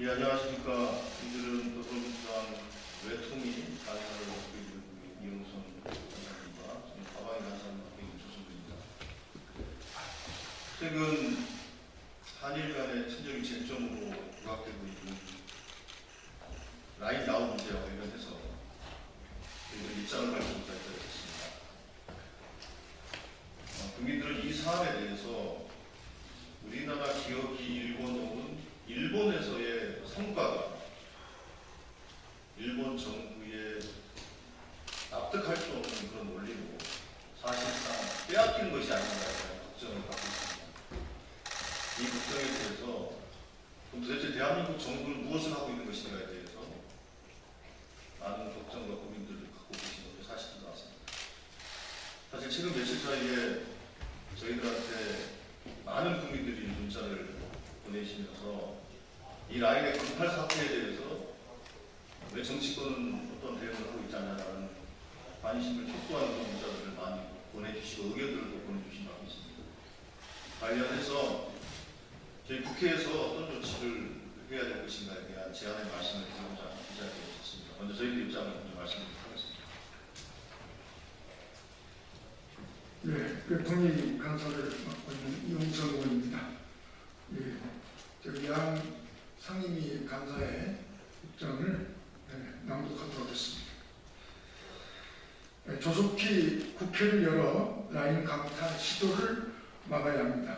예, 안녕하십니까. 이들은 더불어민주당 외통위 간사를 맡고 있는 이영선 간사님과 저는 가방위 간사를 맡고 있는 조성근입니다. 최근 한일 간의 친정이 쟁점으로 부각되고 있는 라인 나우 문제와 관련해서 저희들이 입장을 밝히고자 했습니다. 국민들은 이 사안에 대해서 우리나라 기업이 일본어는 일본에서의 성과가 일본 정부의 납득할 수 없는 그런 논리로 사실상 빼앗기는 것이 아닌가라는 걱정을 갖고 있습니다. 이 걱정에 대해서 도대체 대한민국 정부는 무엇을 하고 있는 것인가에 대해서 많은 걱정과 고민들을 갖고 계신 것도 사실인 것 같습니다. 사실 최근 며칠 사이에 저희들한테 많은 국민들이 문자를 보내시면서 이 라인의 금팔 사태에 대해서 왜 정치권은 어떤 대응을 하고 있지 않냐라는 관심을 촉구하는 그런 문자들을 많이 보내주시고 의견들도 보내주신 바가 있습니다. 관련해서 저희 국회에서 어떤 조치를 해야 될 것인가에 대한 제안의 말씀을 드리고자 이 자리에 오셨습니다. 먼저 저희들 입장을 먼저 말씀드리도록 하겠습니다. 네, 외통위 간사를 맡고 있는 이용선 의원입니다. 예, 저희 양 상임위 간사의 입장을 낭독하도록 하겠습니다. 조속히 국회를 열어 라인 강탈 시도를 막아야 합니다.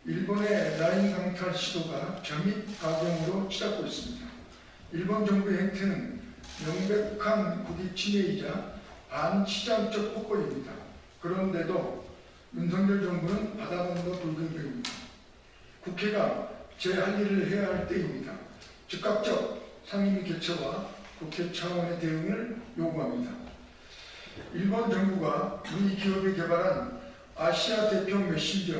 일본의 라인 강탈 시도가 점입 과정으로 치닫고 있습니다. 일본 정부의 행태는 명백한 국익 침해이자 반시장적 폭거입니다. 그런데도 윤석열 정부는 바다건너 불경경입니다. 국회가 제 할 일을 해야 할 때입니다. 즉각적 상임위 개최와 국회 차원의 대응을 요구합니다. 일본 정부가 우리 기업이 개발한 아시아 대표 메신저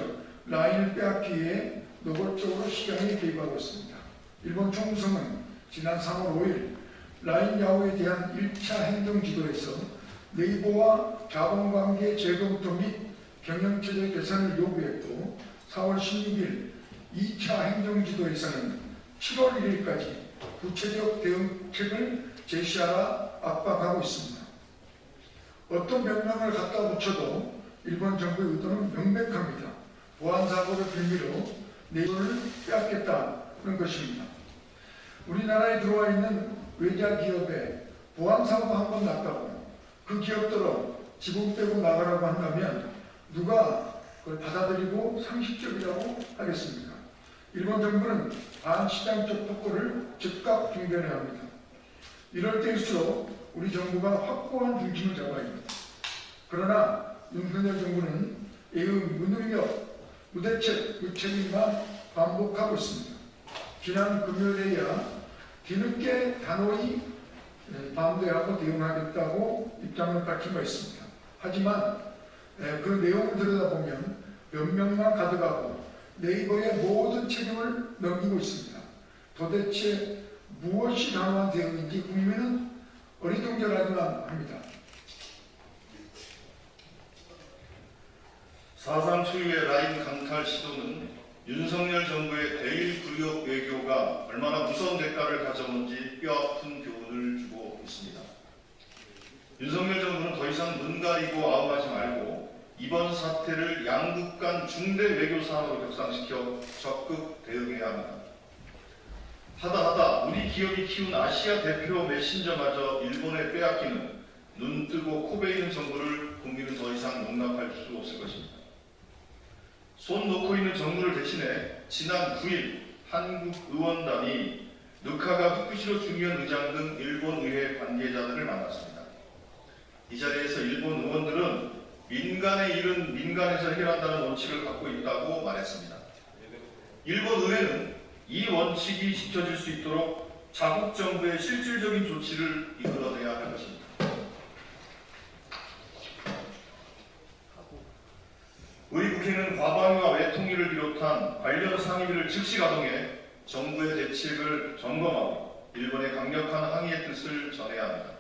라인을 빼앗기 위해 노골적으로 시장에 개입하고 있습니다. 일본 총무성은 지난 3월 5일 라인 야후에 대한 1차 행정지도에서 네이버와 자본관계 재검토 및 경영체제 개선을 요구했고 4월 16일 2차 행정지도에서는 7월 1일까지 구체적 대응책을 제시하라 압박하고 있습니다. 어떤 명령을 갖다 붙여도 일본 정부의 의도는 명백합니다. 보안사고를 빌미로 네이버를 빼앗겠다는 것입니다. 우리나라에 들어와 있는 외자 기업에 보안사고가 한 번 났다고 그 기업들은 지분 빼고 나가라고 한다면 누가 그걸 받아들이고 상식적이라고 하겠습니까? 일본 정부는 반시장적 폭거를 즉각 중단해야 합니다. 이럴 때일수록 우리 정부가 확고한 중심을 잡아야 합니다. 그러나 윤석열 정부는 애의 무능력, 무대책, 무책임만 반복하고 있습니다. 지난 금요일에야 뒤늦게 단호히 반대하고 대응하겠다고 입장을 밝힌 바 있습니다. 하지만 그 내용을 들여다보면 변명만 가득하고 네이버의 모든 책임을 넘기고 있습니다. 도대체 무엇이 단호한 대응인지 국민은 어리둥절하기만 합니다. 사상 초유의 라인 강탈 시도는 윤석열 정부의 대일 굴욕 외교가 얼마나 무서운 대가를 가져오는지 뼈아픈 교훈을 주고 있습니다. 윤석열 정부는 더 이상 눈 가리고 아웅하지 말고 이번 사태를 양국 간 중대 외교 사안으로 격상시켜 적극 대응해야 합니다. 하다 우리 기업이 키운 아시아 대표 메신저마저 일본에 빼앗기는 눈 뜨고 코 베이는 정부를 국민은 더 이상 용납할 수 없을 것입니다. 손 놓고 있는 정부를 대신해 지난 9일 한국 의원단이 느카가 후쿠시로 중의원 의장 등 일본 의회 관계자들을 만났습니다. 이 자리에서 일본 의원들은 민간의 일은 민간에서 해결한다는 원칙을 갖고 있다고 말했습니다. 일본 의회는 이 원칙이 지켜질 수 있도록 자국 정부의 실질적인 조치를 이끌어내야 할 것입니다. 우리 국회는 과방위와 외통위를 비롯한 관련 상임위를 즉시 가동해 정부의 대책을 점검하고 일본의 강력한 항의의 뜻을 전해야 합니다.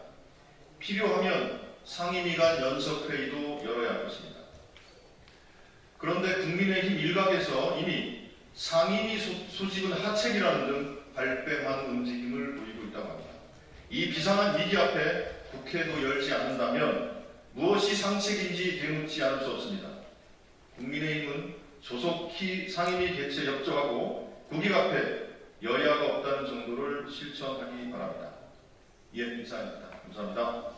필요하면 상임위 간 연석회의도 열어야 할 것입니다. 그런데 국민의힘 일각에서 이미 상임위 소집은 하책이라는 등 발뺌하는 움직임을 보이고 있다고 합니다. 이 비상한 위기 앞에 국회도 열지 않는다면 무엇이 상책인지 되묻지 않을 수 없습니다. 국민의힘은 조속히 상임위 개최 협조하고 국익 앞에 여야가 없다는 정도를 실천하기 바랍니다. 예, 이상입니다. 감사합니다.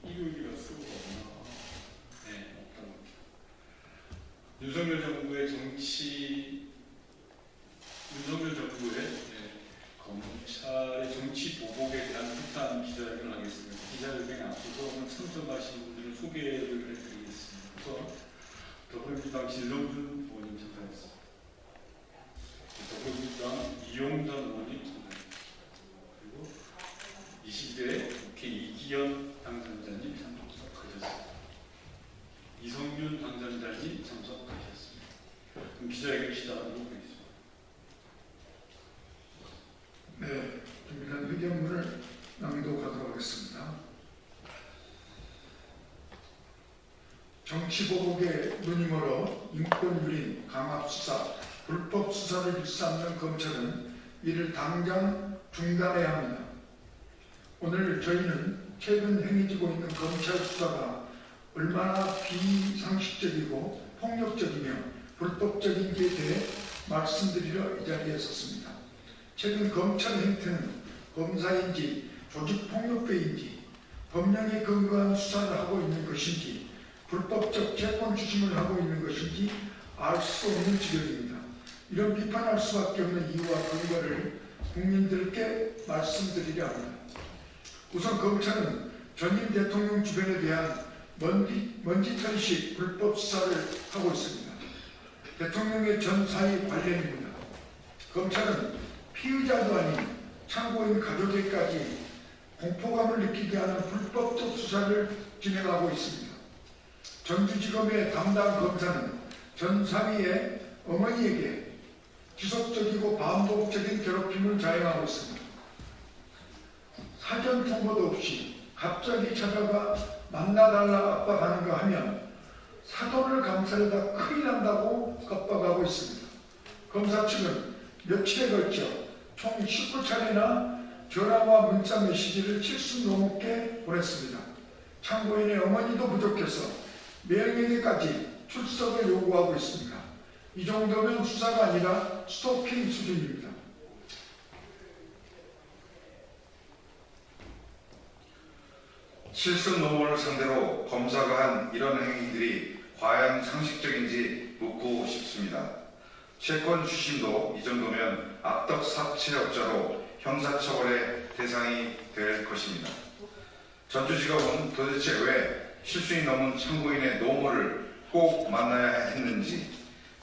일요일이라 수가 없나? 네, 없다고. 윤석열 정부의 검찰의 정치 보복에 대한 폭탄 기자회견을 하겠습니다. 기자회견에 앞서서 오늘 참석하신 분들을 소개를 해드리겠습니다. 우선 더불어민주당 진성준 의원님 참석했습니다. 더불어민주당 이용전 의원님 참석했습니다. 그리고 21대 국회 이기현 당선자님 참석하셨습니다. 이성윤 당선자님 참석하셨습니다. 그럼 기자회견 시작하도록 하겠습니다. 네, 준비된 의견문을 낭독하도록 하겠습니다. 정치보복에 눈이 멀어 인권유린, 강압수사, 불법수사를 일삼는 검찰은 이를 당장 중단해야 합니다. 오늘 저희는 최근 행해지고 있는 검찰 수사가 얼마나 비상식적이고 폭력적이며 불법적인지에 대해 말씀드리려 이 자리에 섰습니다. 최근 검찰 행태는 검사인지 조직폭력배인지 법령에 근거한 수사를 하고 있는 것인지 불법적 채권 추심을 하고 있는 것인지 알 수 없는 지경입니다. 이런 비판할 수밖에 없는 이유와 근거를 국민들께 말씀드리려 합니다. 우선 검찰은 전임 대통령 주변에 대한 먼지털이식 불법 수사를 하고 있습니다. 대통령의 전 사위 관련입니다. 검찰은 피의자도 아닌 참고인 가족에까지 공포감을 느끼게 하는 불법적 수사를 진행하고 있습니다. 전주지검의 담당 검사는 전 사위의 어머니에게 지속적이고 반복적인 괴롭힘을 자행하고 있습니다. 사전 통보도 없이 갑자기 찾아가 만나달라 압박하는가 하면 사돈을 감싸려다 큰일 난다고 겁박하고 있습니다. 검사 측은 며칠에 걸쳐 총 19차례나 전화와 문자 메시지를 70 넘게 보냈습니다. 참고인의 어머니도 부족해서 명예에게까지 출석을 요구하고 있습니다. 이 정도면 수사가 아니라 스토킹 수준입니다. 실손 노무원을 상대로 검사가 한 이런 행위들이 과연 상식적인지 묻고 싶습니다. 채권 추심도 이 정도면 악덕 사채업자로 형사처벌의 대상이 될 것입니다. 전주지검은 도대체 왜 실수인 넘은 참고인의 노모를 꼭 만나야 했는지,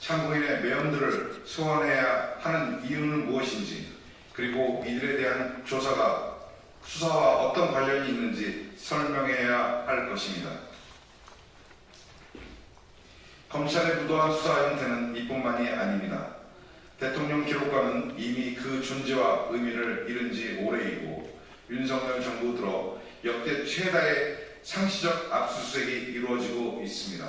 참고인의 매형들을 소환해야 하는 이유는 무엇인지, 그리고 이들에 대한 조사가 수사와 어떤 관련이 있는지 설명해야 할 것입니다. 검찰의 부도한 수사 형태는 이뿐만이 아닙니다. 대통령 기록관은 이미 그 존재와 의미를 잃은 지 오래이고 윤석열 정부 들어 역대 최다의 상시적 압수수색이 이루어지고 있습니다.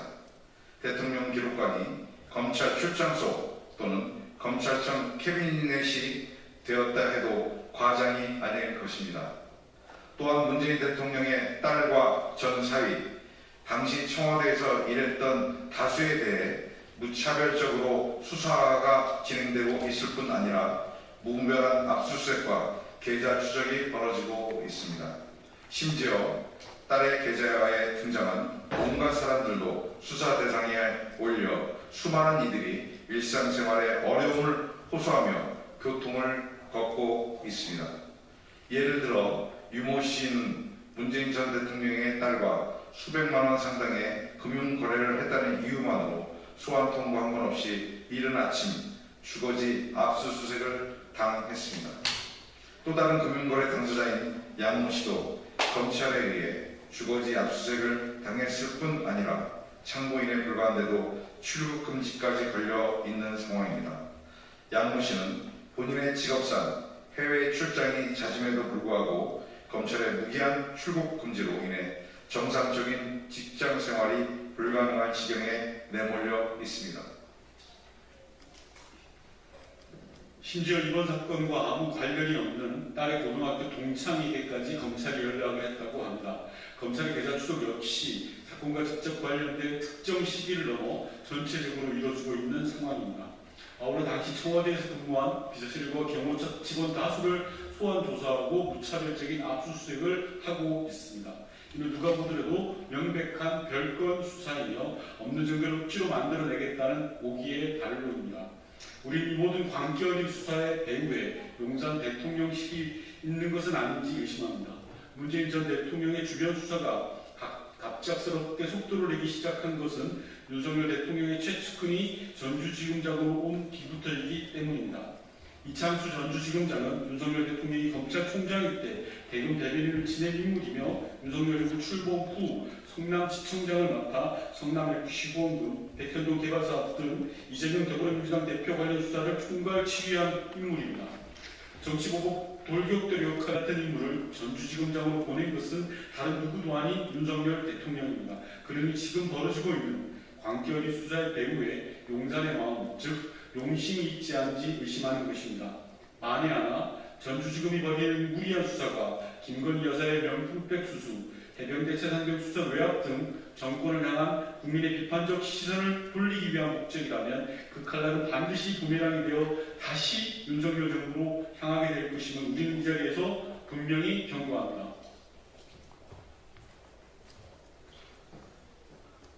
대통령 기록관이 검찰 출장소 또는 검찰청 캐비닛이 되었다 해도 과장이 아닐 것입니다. 또한 문재인 대통령의 딸과 전 사위, 당시 청와대에서 일했던 다수에 대해 무차별적으로 수사가 진행되고 있을 뿐 아니라 무분별한 압수수색과 계좌 추적이 벌어지고 있습니다. 심지어 딸의 계좌에 등장한 온갖 사람들도 수사 대상에 올려 수많은 이들이 일상생활에 어려움을 호소하며 교통을 걷고 있습니다. 예를 들어 유모 씨는 문재인 전 대통령의 딸과 수백만 원 상당의 금융 거래를 했다는 이유만으로 소환 통보 한 번 없이 이른 아침 주거지 압수수색을 당했습니다. 또 다른 금융거래 당사자인 양모 씨도 검찰에 의해 주거지 압수수색을 당했을 뿐 아니라 참고인에 불과한데도 출국 금지까지 걸려 있는 상황입니다. 양모 씨는 본인의 직업상 해외 출장이 잦음에도 불구하고 검찰의 무기한 출국 금지로 인해 정상적인 직장 생활이 불가능한 지경에 내몰려 있습니다. 심지어 이번 사건과 아무 관련이 없는 딸의 고등학교 동창에게까지 검찰이 연락을 했다고 합니다. 검찰의 계좌 추적 역시 사건과 직접 관련된 특정 시기를 넘어 전체적으로 이뤄지고 있는 상황입니다. 아울러 당시 청와대에서 근무한 비서실과 경호처 직원 다수를 소환 조사하고 무차별적인 압수수색을 하고 있습니다. 이는 누가 보더라도 명백한 별건 수사이며 없는 증거를 억지로 만들어내겠다는 오기의 반론입니다. 우리 이 모든 광기어린 수사의 배후에 용산 대통령실이 있는 것은 아닌지 의심합니다. 문재인 전 대통령의 주변 수사가 갑작스럽게 속도를 내기 시작한 것은 윤석열 대통령의 최측근이 전주지검장으로 온 뒤부터이기 때문입니다. 이창수 전주지검장은 윤석열 대통령이 검찰총장일 때 대검 대변인을 지낸 인물이며 윤석열 정부 출범 후 성남지청장을 맡아 성남 시공금, 백현동 개발사업 등 이재명 더불어민주당 대표 관련 수사를 총괄 지휘한 인물입니다. 정치보복 돌격들 역할 같은 인물을 전주지검장으로 보낸 것은 다른 누구도 아닌 윤석열 대통령입니다. 그러니 지금 벌어지고 있는 광기어린 수사의 배후에 용산의 마음, 즉 용심이 있지 않은지 의심하는 것입니다. 만에 하나 전주지검이 벌이는 무리한 수사가 김건희 여사의 명품백 수수, 해병대 최상병 수사 외압 등 정권을 향한 국민의 비판적 시선을 돌리기 위한 목적이라면 그 칼날은 반드시 부메랑이 되어 다시 윤석열 정부로 향하게 될 것임을 우리는 이 자리에서 분명히 경고합니다.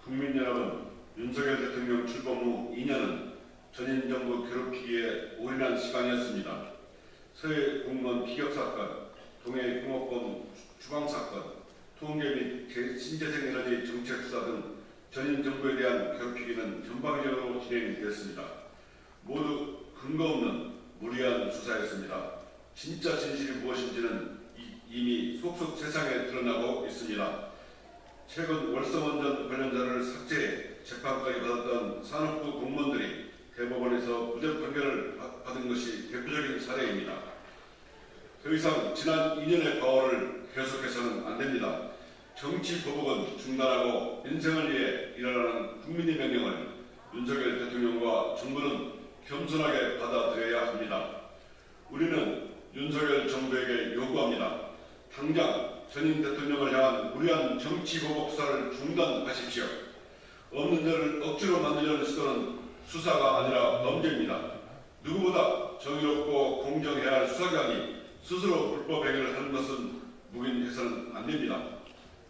국민 여러분, 윤석열 대통령 출범 후 2년은 전임 정부 괴롭히기에 올인한 시간이었습니다. 서해 공무원 피격 사건, 동해 공업범 주방 사건, 통계 및 신재생 에너지 정책 수사 등 전임 정부에 대한 괴롭히기는 전방위적으로 진행됐습니다. 모두 근거 없는 무리한 수사였습니다. 진짜 진실이 무엇인지는 이미 속속 세상에 드러나고 있습니다. 최근 월성원전 관련자를 삭제해 재판까지 받았던 산업부 공무원들이 대법원에서 무죄 판결을 받은 것이 대표적인 사례입니다. 더 이상 지난 2년의 과오를 계속해서는 안 됩니다. 정치 보복은 중단하고 민생을 위해 일하라는 국민의 명령을 윤석열 대통령과 정부는 겸손하게 받아들여야 합니다. 우리는 윤석열 정부에게 요구합니다. 당장 전임 대통령을 향한 무리한 정치 보복 수사를 중단하십시오. 없는 죄를 억지로 만들려는 시도는 수사가 아니라 범죄입니다. 누구보다 정의롭고 공정해야 할 수사기관이 스스로 불법 행위를 하는 것은 묵인해서는 안 됩니다.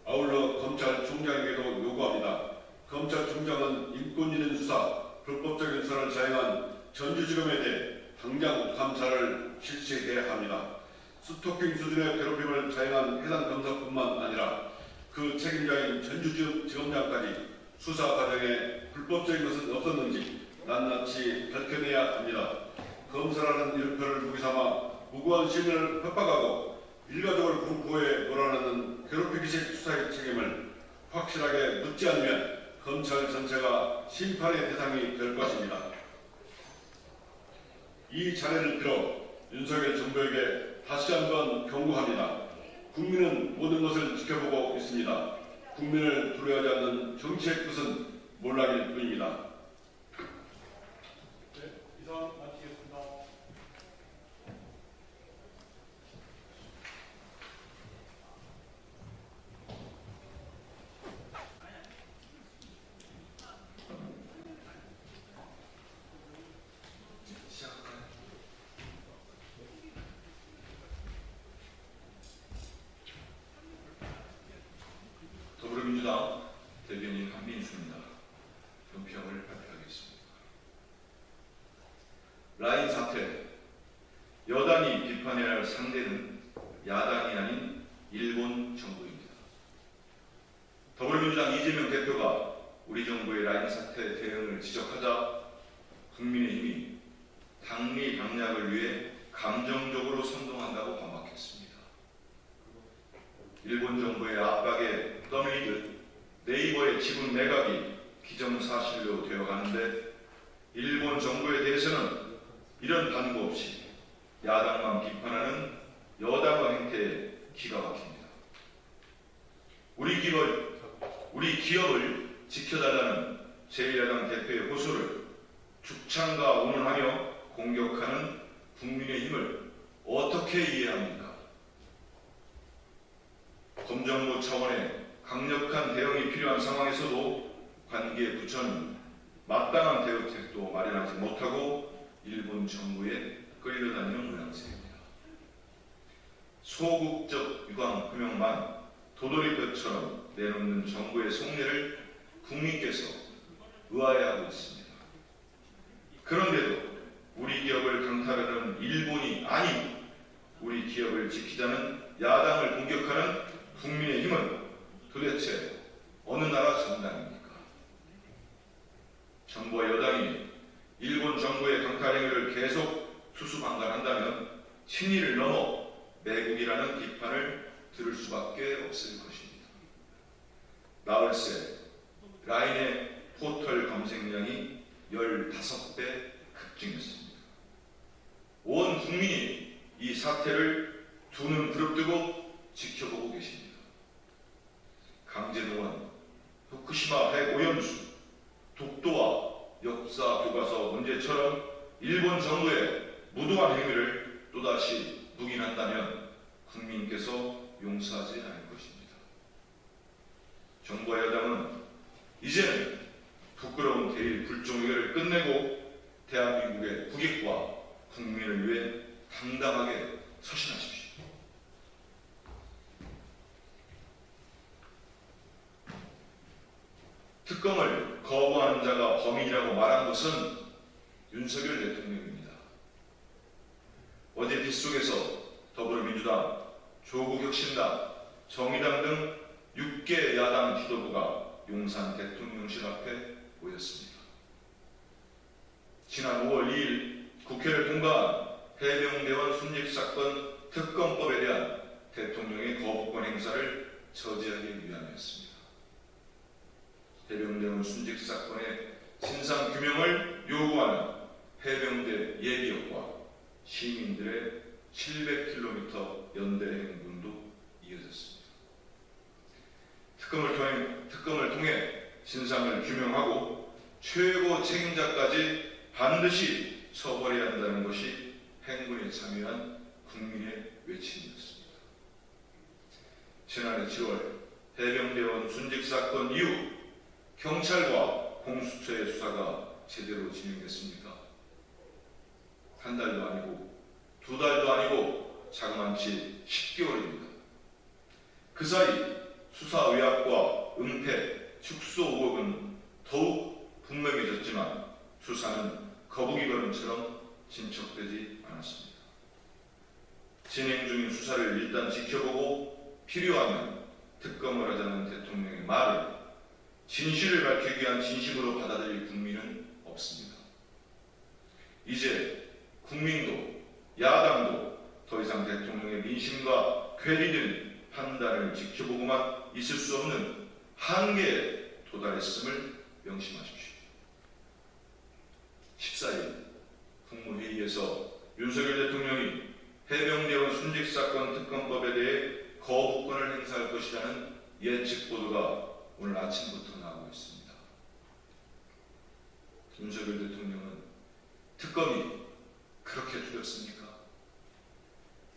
아울러 검찰총장에게도 요구합니다. 검찰총장은 인권 있는 수사, 불법적인 수사를 자행한 전주지검에 대해 당장 감사를 실시해야 합니다. 스토킹 수준의 괴롭힘을 자행한 해당 검사뿐만 아니라 그 책임자인 전주지검장까지 수사 과정에 불법적인 것은 없었는지 낱낱이 밝혀내야 합니다. 검사라는 이름표를 무기 삼아 무고한 시민을 협박하고 일가족을 공포에 몰아넣는 괴롭히기식 수사의 책임을 확실하게 묻지 않으면 검찰 전체가 심판의 대상이 될 것입니다. 이 자리를 빌어 윤석열 정부에게 다시 한번 경고합니다. 국민은 모든 것을 지켜보고 있습니다. 국민을 두려워하지 않는 정치의 뜻은 몰락일 뿐입니다. 네, 이상 마치겠습니다. 더불어민주당 대변인 한민수입니다. 논평을 발표하겠습니다. 라인 사태, 여당이 비판해야 할 상대는 야당이 아닌 일본 정부입니다. 더불어민주당 이재명 대표가 우리 정부의 라인 사태 대응을 지적하자 국민의힘이 당리 당략을 위해 감정적으로 선동한다고 반박합니다. 일본 정부의 압박에 떠밀리듯 네이버의 지분 매각이 기정사실로 되어가는데 일본 정부에 대해서는 이런 반구 없이 야당만 비판하는 여당의 행태에 기가 막힙니다. 우리 기업을 지켜달라는 제1야당 대표의 호소를 죽창과 운운하며 공격하는 국민의힘을 어떻게 이해합니까? 검정부 차원의 강력한 대응이 필요한 상황에서도 관계 부처는 마땅한 대응책도 마련하지 못하고 일본 정부에 끌려다니는 모양새입니다. 소극적 유관 금융만 도돌이볕처럼 내놓는 정부의 속내를 국민께서 의아해하고 있습니다. 그런데도 우리 기업을 강탈하는 일본이 아닌 우리 기업을 지키자는 야당을 공격하는 국민의힘은 도대체 어느 나라 정당입니까? 정부와 여당이 일본 정부의 강탈 행위를 계속 수수방관한다면 친일을 넘어 매국이라는 비판을 들을 수밖에 없을 것입니다. 나흘새 라인의 포털 검색량이 15배 급증했습니다. 온 국민이 이 사태를 두 눈 부릅뜨고 지켜보고 계십니다. 강제동원, 후쿠시마 핵오염수, 독도와 역사 교과서 문제처럼 일본 정부의 무도한 행위를 또다시 묵인한다면 국민께서 용서하지 않을 것입니다. 정부와 여당은 이제는 부끄러운 대일 불종회를 끝내고 대한민국의 국익과 국민을 위해 당당하게 서신하십시오. 특검을 거부하는 자가 범인이라고 말한 것은 윤석열 대통령입니다. 어제 빗속에서 더불어민주당, 조국혁신당, 정의당 등 6개 야당 지도부가 용산 대통령실 앞에 모였습니다. 지난 5월 2일 국회를 통과한 해병대원 순직사건 특검법에 대한 대통령의 거부권 행사를 저지하기 위함이었습니다. 해병대원 순직사건의 진상규명을 요구하는 해병대 예비역과 시민들의 700km 연대 행군도 이어졌습니다. 특검을 통해 진상을 규명하고 최고 책임자까지 반드시 처벌해야 한다는 것이 행군에 참여한 국민의 외침이었습니다. 지난해 7월 해병대원 순직사건 이후 경찰과 공수처의 수사가 제대로 진행됐습니까? 한 달도 아니고 두 달도 아니고 자그만치 10개월입니다. 그 사이 수사 외압과 은폐, 축소 의혹은 더욱 분명해졌지만 수사는 거북이 걸음처럼 진척되지 않았습니다. 진행 중인 수사를 일단 지켜보고 필요하면 특검을 하자는 대통령의 말을 진실을 밝히기 위한 진심으로 받아들일 국민은 없습니다. 이제 국민도 야당도 더 이상 대통령의 민심과 괴리된 판단을 지켜보고만 있을 수 없는 한계에 도달했음을 명심하십시오. 14일 국무회의에서 윤석열 대통령이 해병대원 순직사건 특검법에 대해 거부권을 행사할 것이라는 예측 보도가 오늘 아침부터 나오고 있습니다. 윤석열 대통령은 특검이 그렇게 두렵습니까?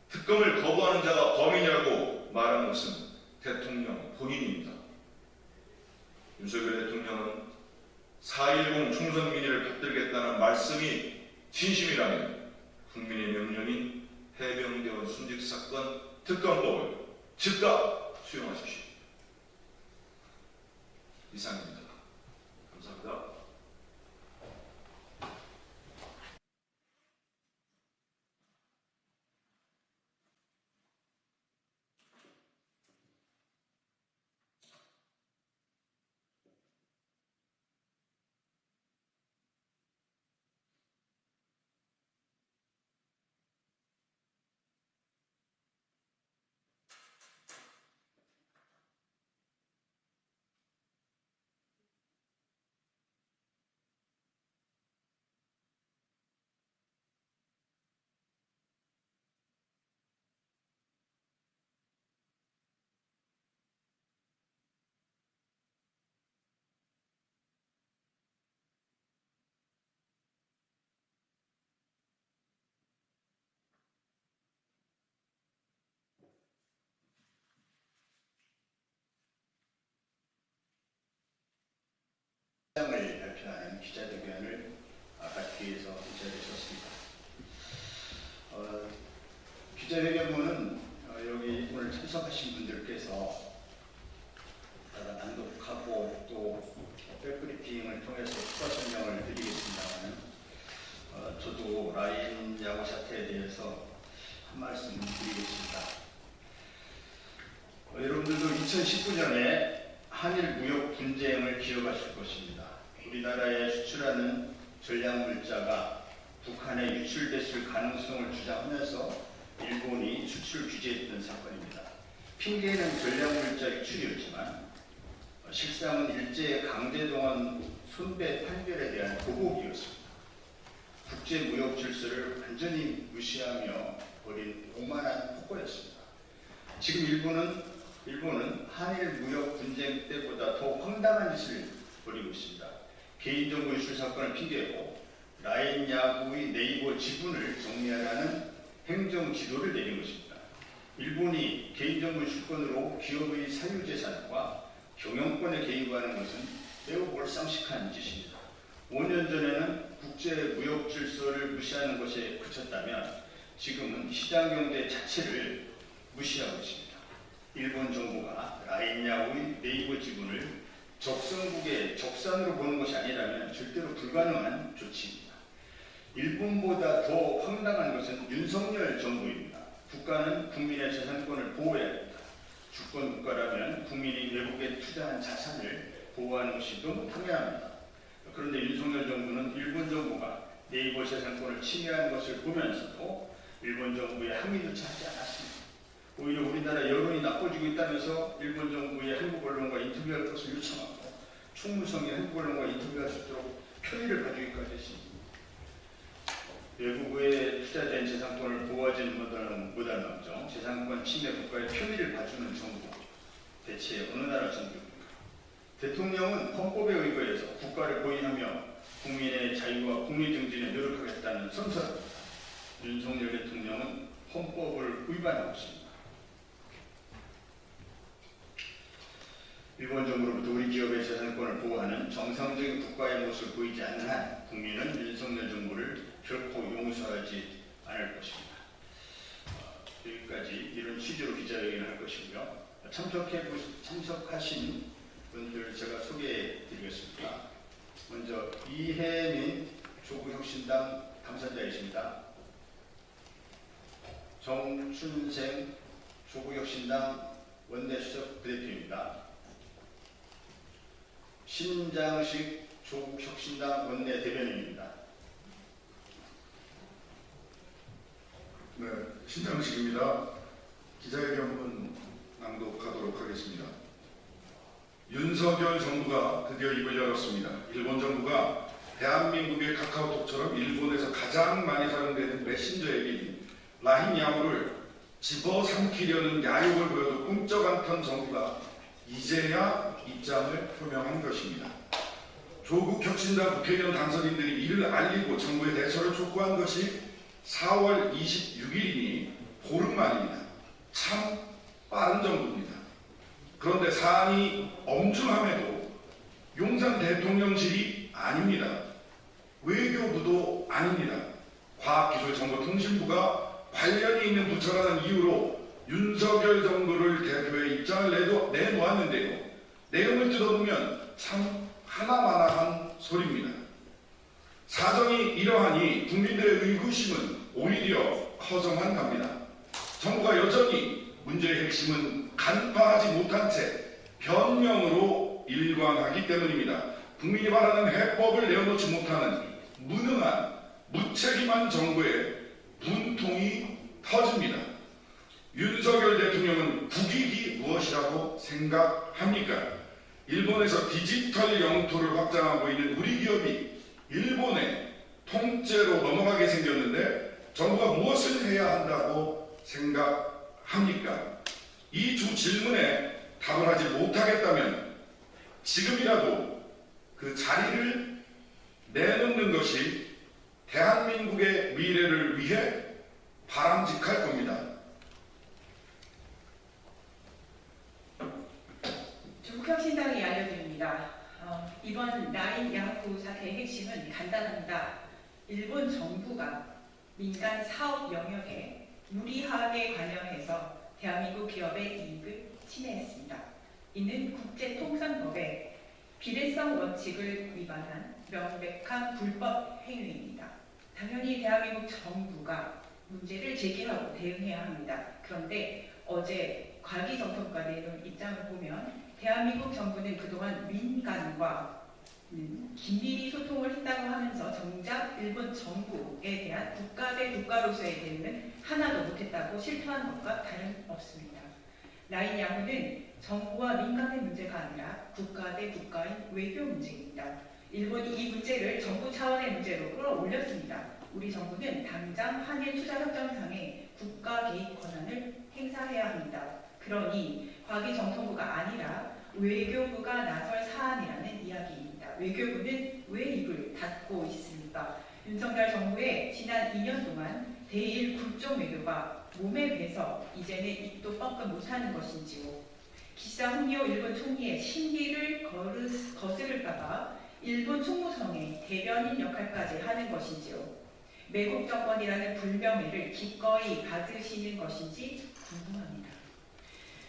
특검을 거부하는 자가 범인이라고 말한 것은 대통령 본인입니다. 윤석열 대통령은 4.10 총선 민의를 받들겠다는 말씀이 진심이라면 국민의 명령인 해병대원 순직사건 특검법을 즉각 수용하십시오. 이상입니다. 감사합니다. 기자회견문은 여기 오늘 참석하신 분들께서 단독하고 또 백브리핑을 통해서 추가 설명을 드리겠습니다만 저도 라인 야구 사태에 대해서 한 말씀 드리겠습니다. 여러분들도 2019년에 한일 무역 분쟁을 기억하실 것입니다. 우리나라에 수출하는 전략물자가 북한에 유출됐을 가능성을 주장하면서 일본이 수출 규제했던 사건입니다. 핑계는 전략물자 유출이었지만 실상은 일제 강제동원 손배 판결에 대한 보복이었습니다. 국제무역 질서를 완전히 무시하며 벌인 오만한 폭거였습니다. 지금 일본은 한일 무역 분쟁 때보다 더 황당한 짓을 벌이고 있습니다. 개인정보 유출 사건을 핑계로 라인 야구의 네이버 지분을 정리하라는 행정 지도를 내린 것입니다. 일본이 개인정보 유출권으로 기업의 사유재산과 경영권에 개입하는 것은 매우 몰상식한 짓입니다. 5년 전에는 국제무역 질서를 무시하는 것에 그쳤다면 지금은 시장경제 자체를 무시하고 있습니다. 일본 정부가 라인 야구의 네이버 지분을 적성국의 적산으로 보는 것이 아니라면 절대로 불가능한 조치입니다. 일본보다 더 황당한 것은 윤석열 정부입니다. 국가는 국민의 재산권을 보호해야 합니다. 주권 국가라면 국민이 외국에 투자한 자산을 보호하는 것이 너무 당연합니다. 그런데 윤석열 정부는 일본 정부가 네이버 재산권을 침해하는 것을 보면서도 일본 정부에 항의조차 하지 않았습니다. 오히려 우리나라 여론이 나빠지고 있다면서 일본 정부의 한국 언론과 인터뷰할 것을 요청하고 총무성의 한국 언론과 인터뷰할 수 있도록 표의를 가지기까지 했습니다. 외국에 투자된 재산권을 보호하지는 못하는 걱정, 재산권 침해 국가의 표의를 봐주는 정부, 대체 어느 나라 정부입니까? 대통령은 헌법에 의거해서 국가를 보위하며 국민의 자유와 국리증진에 노력하겠다는 선서입니다. 윤석열 대통령은 헌법을 위반하고 있습니다. 일본 정부로부터 우리 기업의 재산권을 보호하는 정상적인 국가의 모습을 보이지 않는 한 국민은 윤석열 정부를 결코 용서하지 않을 것입니다. 여기까지 이런 취지로 기자회견을 할 것이고요. 참석하신 분들 제가 소개해 드리겠습니다. 먼저 이혜민 조국혁신당 당선자이십니다. 정춘생 조국혁신당 원내수석 부대표입니다. 신장식 조국혁신당 원내대변인입니다. 네, 신장식입니다. 기자회견문 낭독하도록 하겠습니다. 윤석열 정부가 드디어 입을 열었습니다. 일본 정부가 대한민국의 카카오톡처럼 일본에서 가장 많이 사용되는 메신저 앱인 라인 야후를 집어삼키려는 야욕을 보여도 꿈쩍 않던 정부가 이제야 입장을 표명한 것입니다. 조국 혁신당 국회의원 당선인들이 이를 알리고 정부의 대처를 촉구한 것이 4월 26일이니 보름 만입니다. 참 빠른 정부입니다. 그런데 사안이 엄중함에도 용산 대통령실이 아닙니다. 외교부도 아닙니다. 과학기술정보통신부가 관련이 있는 부처라는 이유로 윤석열 정부를 대표의 입장을 내놓았는데요. 내용을 뜯어보면 참 하나마나한 소리입니다. 사정이 이러하니 국민들의 의구심은 오히려 커져만 갑니다. 정부가 여전히 문제의 핵심은 간파하지 못한 채 변명으로 일관하기 때문입니다. 국민이 바라는 해법을 내어놓지 못하는 무능한 무책임한 정부의 분통이 터집니다. 윤석열 대통령은 국익이 무엇이라고 생각합니까? 일본에서 디지털 영토를 확장하고 있는 우리 기업이 일본의 통째로 넘어가게 생겼는데 정부가 무엇을 해야 한다고 생각합니까? 이 두 질문에 답을 하지 못하겠다면 지금이라도 그 자리를 내놓는 것이 대한민국의 미래를 위해 바람직할 겁니다. 조국혁신당이 알려드립니다. 이번 라인 야후 사태의 핵심은 간단합니다. 일본 정부가 민간 사업 영역에 무리하게 관여해서 대한민국 기업의 이익을 침해했습니다. 이는 국제통상법의 비례성 원칙을 위반한 명백한 불법 행위입니다. 당연히 대한민국 정부가 문제를 제기하고 대응해야 합니다. 그런데 어제 과기정통부가 내놓은 입장을 보면 대한민국 정부는 그동안 민간과 긴밀히 소통을 했다고 하면서 정작 일본 정부에 대한 국가 대 국가로서의 대응은 하나도 못했다고 실토한 것과 다름없습니다. 라인 야후는 정부와 민간의 문제가 아니라 국가 대 국가인 외교 문제입니다. 일본이 이 문제를 정부 차원의 문제로 끌어올렸습니다. 우리 정부는 당장 한일 투자협정상의 국가 개입 권한을 행사해야 합니다. 그러니 과기정통부가 아니라 외교부가 나설 사안이라는 이야기입니다. 외교부는 왜 입을 닫고 있습니까? 윤석열 정부의 지난 2년 동안 대일 굴종 외교가 몸에 배서 이제는 입도 뻥끗 못하는 것인지요. 기시다 후미오 일본 총리의 심기를 거스를까봐 일본 총무성의 대변인 역할까지 하는 것인지요. 매국 정권이라는 불명예를 기꺼이 받으시는 것인지 궁금합니다.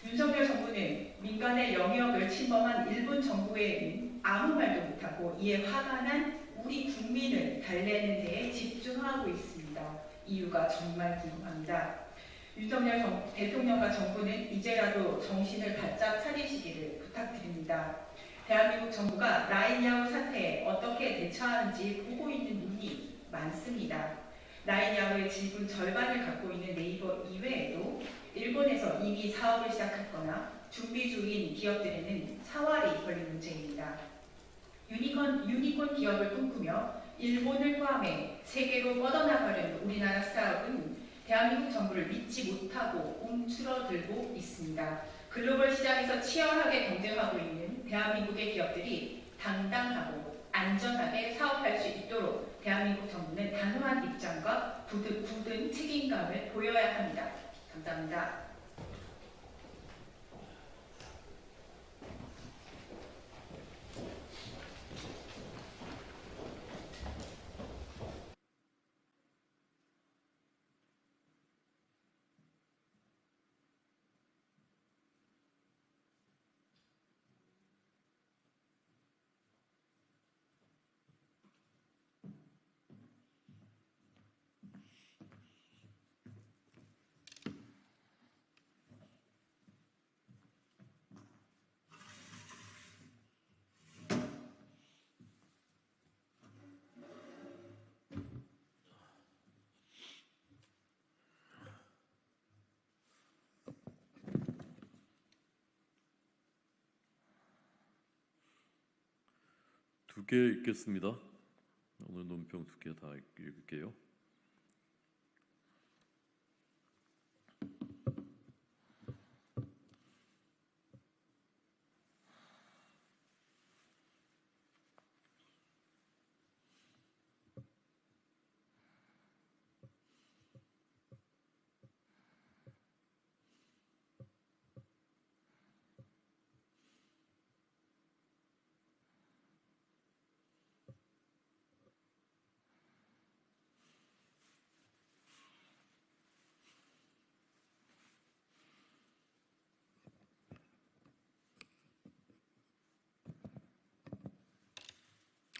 윤석열 정부는 민간의 영역을 침범한 일본 정부에는 아무 말도 못하고 이에 화가 난 우리 국민을 달래는 데에 집중하고 있습니다. 이유가 정말 궁금합니다. 윤석열 대통령과 정부는 이제라도 정신을 바짝 차리시기를 부탁드립니다. 대한민국 정부가 라인 야후 사태에 어떻게 대처하는지 보고 있는 눈이 많습니다. 라인 야후의 지분 절반을 갖고 있는 네이버 이외에도 일본에서 이미 사업을 시작했거나 준비 중인 기업들에는 사활이 걸린 문제입니다. 유니콘 기업을 꿈꾸며 일본을 포함해 세계로 뻗어나가려는 우리나라 스타트업은 대한민국 정부를 믿지 못하고 움츠러들고 있습니다. 글로벌 시장에서 치열하게 경쟁하고 있는 대한민국의 기업들이 당당하고 안전하게 사업할 수 있도록 대한민국 정부는 단호한 입장과 굳은 책임감을 보여야 합니다. 감사합니다. 두 개 읽겠습니다. 오늘 논평 두 개 다 읽을게요.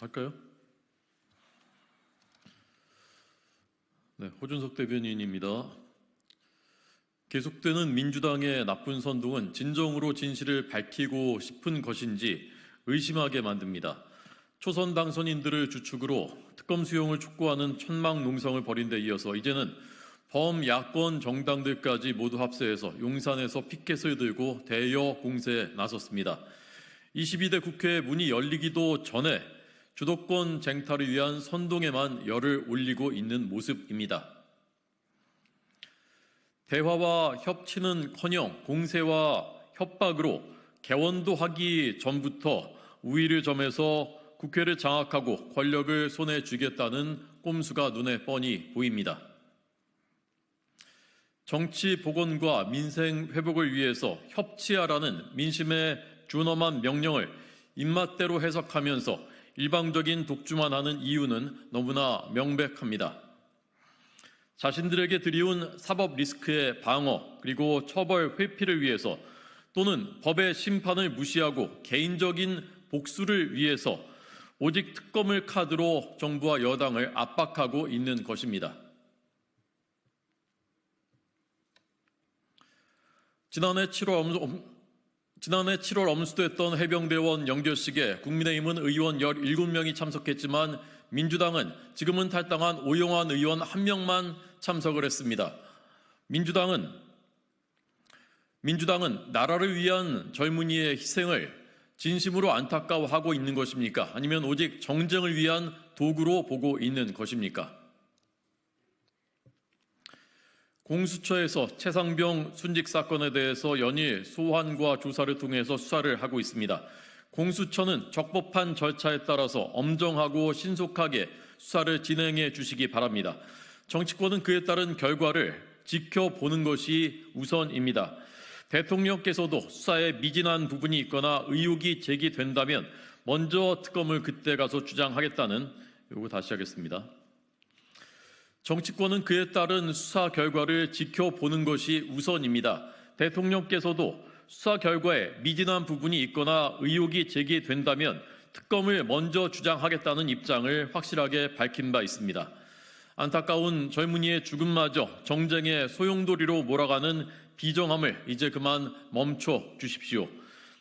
할까요? 네, 호준석 대변인입니다. 계속되는 민주당의 나쁜 선동은 진정으로 진실을 밝히고 싶은 것인지 의심하게 만듭니다. 초선 당선인들을 주축으로 특검 수용을 촉구하는 천막 농성을 벌인 데 이어서 이제는 범야권 정당들까지 모두 합세해서 용산에서 피켓을 들고 대여 공세에 나섰습니다. 22대 국회 문이 열리기도 전에 주도권 쟁탈을 위한 선동에만 열을 올리고 있는 모습입니다. 대화와 협치는커녕 공세와 협박으로 개원도 하기 전부터 우위를 점해서 국회를 장악하고 권력을 손에 쥐겠다는 꼼수가 눈에 뻔히 보입니다. 정치 복원과 민생 회복을 위해서 협치하라는 민심의 준엄한 명령을 입맛대로 해석하면서 일방적인 독주만 하는 이유는 너무나 명백합니다. 자신들에게 들이운 사법 리스크의 방어 그리고 처벌 회피를 위해서 또는 법의 심판을 무시하고 개인적인 복수를 위해서 오직 특검을 카드로 정부와 여당을 압박하고 있는 것입니다. 지난해 7월 엄수됐던 해병대원 영결식에 국민의힘은 의원 17명이 참석했지만 민주당은 지금은 탈당한 오영환 의원 1명만 참석을 했습니다. 민주당은 나라를 위한 젊은이의 희생을 진심으로 안타까워하고 있는 것입니까? 아니면 오직 정쟁을 위한 도구로 보고 있는 것입니까? 공수처에서 최상병 순직 사건에 대해서 연일 소환과 조사를 통해서 수사를 하고 있습니다. 공수처는 적법한 절차에 따라서 엄정하고 신속하게 수사를 진행해 주시기 바랍니다. 정치권은 그에 따른 결과를 지켜보는 것이 우선입니다. 대통령께서도 수사에 미진한 부분이 있거나 의혹이 제기된다면 먼저 특검을 그때 가서 주장하겠다는, 이거 다시 하겠습니다. 정치권은 그에 따른 수사 결과를 지켜보는 것이 우선입니다. 대통령께서도 수사 결과에 미진한 부분이 있거나 의혹이 제기된다면 특검을 먼저 주장하겠다는 입장을 확실하게 밝힌 바 있습니다. 안타까운 젊은이의 죽음마저 정쟁의 소용돌이로 몰아가는 비정함을 이제 그만 멈춰 주십시오.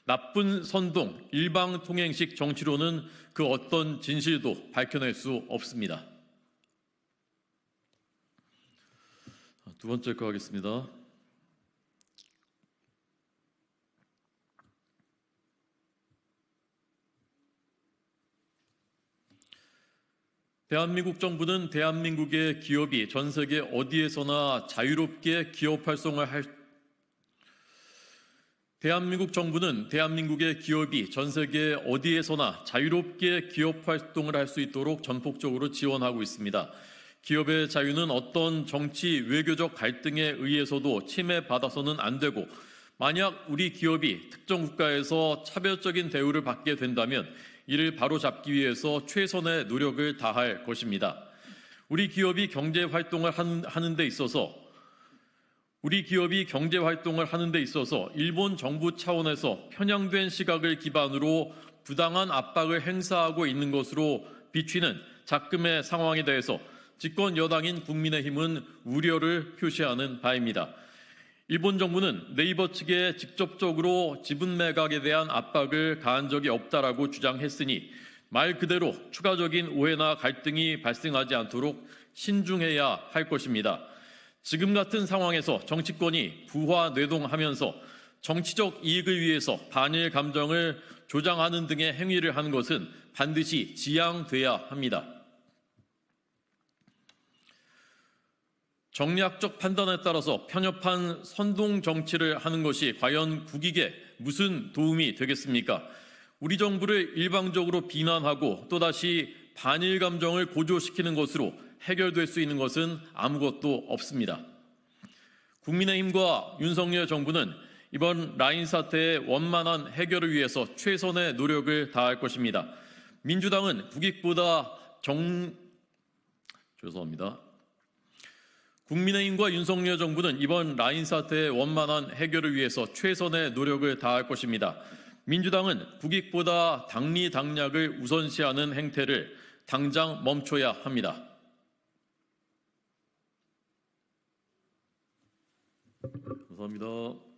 나쁜 선동, 일방통행식 정치로는 그 어떤 진실도 밝혀낼 수 없습니다. 두 번째 거 하겠습니다. 대한민국 정부는 대한민국의 기업이 전 세계 어디에서나 자유롭게 기업 활동을 대한민국 정부는 대한민국의 기업이 전 세계 어디에서나 자유롭게 기업 활동을 할 수 있도록 전폭적으로 지원하고 있습니다. 기업의 자유는 어떤 정치, 외교적 갈등에 의해서도 침해받아서는 안 되고, 만약 우리 기업이 특정 국가에서 차별적인 대우를 받게 된다면 이를 바로잡기 위해서 최선의 노력을 다할 것입니다. 우리 기업이 경제 활동을 하는 데 있어서 일본 정부 차원에서 편향된 시각을 기반으로 부당한 압박을 행사하고 있는 것으로 비추는 작금의 상황에 대해서 집권 여당인 국민의힘은 우려를 표시하는 바입니다. 일본 정부는 네이버 측에 직접적으로 지분 매각에 대한 압박을 가한 적이 없다라고 주장했으니 말 그대로 추가적인 오해나 갈등이 발생하지 않도록 신중해야 할 것입니다. 지금 같은 상황에서 정치권이 부화뇌동하면서 정치적 이익을 위해서 반일 감정을 조장하는 등의 행위를 하는 것은 반드시 지양돼야 합니다. 정략적 판단에 따라서 편협한 선동 정치를 하는 것이 과연 국익에 무슨 도움이 되겠습니까? 우리 정부를 일방적으로 비난하고 또다시 반일 감정을 고조시키는 것으로 해결될 수 있는 것은 아무것도 없습니다. 국민의힘과 윤석열 정부는 이번 라인 사태의 원만한 해결을 위해서 최선의 노력을 다할 것입니다. 민주당은 국민의힘과 윤석열 정부는 이번 라인 사태의 원만한 해결을 위해서 최선의 노력을 다할 것입니다. 민주당은 국익보다 당리당략을 우선시하는 행태를 당장 멈춰야 합니다. 감사합니다.